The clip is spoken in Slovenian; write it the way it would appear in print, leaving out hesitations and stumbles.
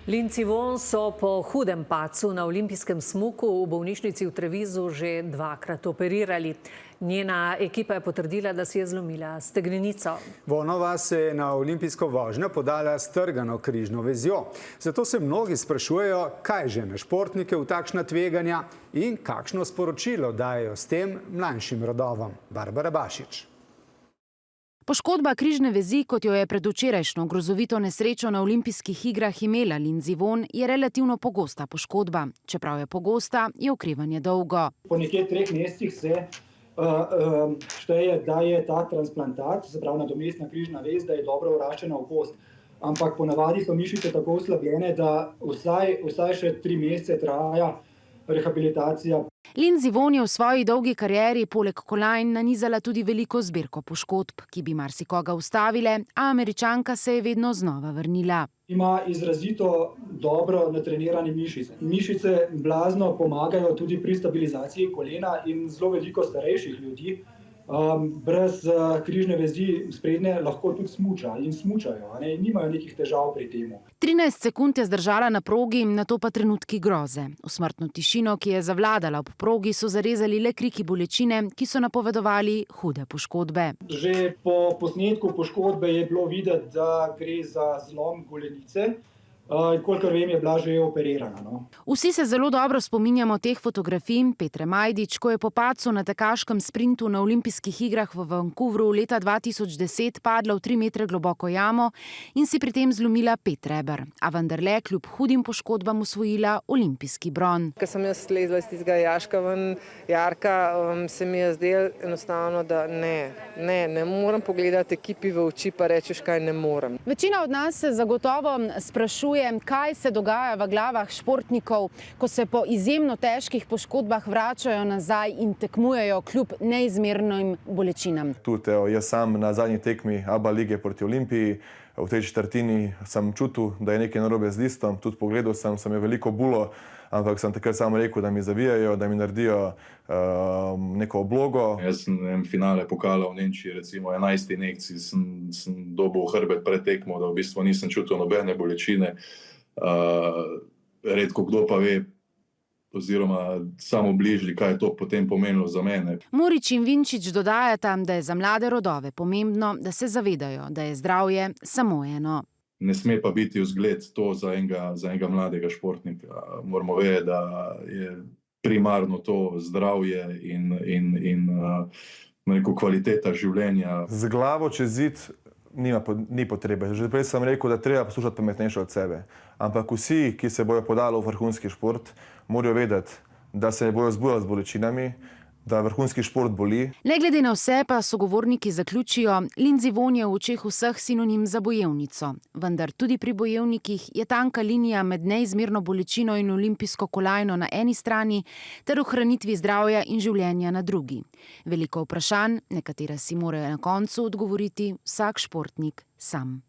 Lindsey Vonn so po hudem padcu na olimpijskem smuku v bolnišnici v Trevizu že dvakrat operirali. Njena ekipa je potrdila, da si je zlomila stegnenico. Vonnova se je na olimpijsko vožnjo podala s trgano križno vezjo. Zato se mnogi sprašujejo, kaj žene športnike v takšna tveganja in kakšno sporočilo dajejo s tem mlajšim rodovom. Barbara Bašič. Poškodba križne vezi, kot jo je predvčerajšnjo grozovito nesrečo na olimpijskih igrah imela Lindsey Vonn, je relativno pogosta poškodba. Čeprav je pogosta, je okrevanje dolgo. Po nekje 3 mesecih se šteje, da je ta transplantat, se pravi nadomestna križna vez, da je dobro vraščena v kost. Ampak ponavadi so mišice tako oslabljene, da vsaj še 3 mesece traja rehabilitacija. Lindsey Vonn je v svoji dolgi karieri poleg kolajn nanizala tudi veliko zbirko poškodb, ki bi marsikoga ustavile, a Američanka se je vedno znova vrnila. Ima izrazito dobro natrenirane mišice. Mišice blazno pomagajo tudi pri stabilizaciji kolena in zelo veliko starejših ljudi brez križne vezi sprednje lahko tudi smuča in smučajo, nimajo nekih težav pri temu. 13 sekund je zdržala na progi, nato pa trenutki groze. V smrtno tišino, ki je zavladala ob progi, so zarezali le kriki bolečine, ki so napovedovali hude poškodbe. Že po posnetku poškodbe je bilo videti, da gre za zlom golenice. Kolikor vem, je bila že operirana. Vsi se zelo dobro spominjamo teh fotografij Petre Majdič, ko je po padcu na tekaškem sprintu na olimpijskih igrah v Vancouvru leta 2010 padla v 3 metre globoko jamo in si pri tem zlomila 5 reber, a vendarle kljub hudim poškodbam osvojila olimpijski bron. Ko sem jaz slezla iz tistega jarka, se mi je zdelo enostavno, da ne morem pogledati ekipi v oči pa rečeš, kaj ne morem. Večina od nas se zagotovo sprašuje, kaj se dogaja v glavah športnikov, ko se po izjemno težkih poškodbah vračajo nazaj in tekmujejo kljub neizmernim bolečinam. Tudi jaz sam na zadnji tekmi ABA lige proti Olimpiji, v tej četrtini sem čutil, da je nekaj narobe z listom, tudi pogledal sem je veliko bulo, ampak sem takrat samo rekel, da mi zavijajo, da mi naredijo neko oblogo. Jaz sem finale pokala v Nemčiji, recimo 11. injekcij sem dobil hrbet pred tekmo, da v bistvu nisem čutil nobene bolečine. Redko kdo pa ve, oziroma samo bližji, kaj je to potem pomenilo za mene. Murič in Vinčič dodajata, da je za mlade rodove pomembno, da se zavedajo, da je zdravje samo eno. Ne sme pa biti vzgled to za enega mladega športnika. Moramo vedeti, da je primarno to zdravje in kvaliteta življenja. Z glavo čez zid ni potrebe. Že prej sem rekel, da treba poslušati pametnejše od sebe. Ampak vsi, ki se bojo podali v vrhunski šport, morajo vedeti, da se ne bojo zbujali z bolečinami, da vrhunski šport boli. Ne glede na vse pa sogovorniki zaključijo, Lindsey Vonn je v očeh vseh sinonim za bojevnico. Vendar tudi pri bojevnikih je tanka linija med neizmerno bolečino in olimpijsko kolajno na eni strani ter ohranitvi zdravja in življenja na drugi. Veliko vprašanj, nekatera si morajo na koncu odgovoriti vsak športnik sam.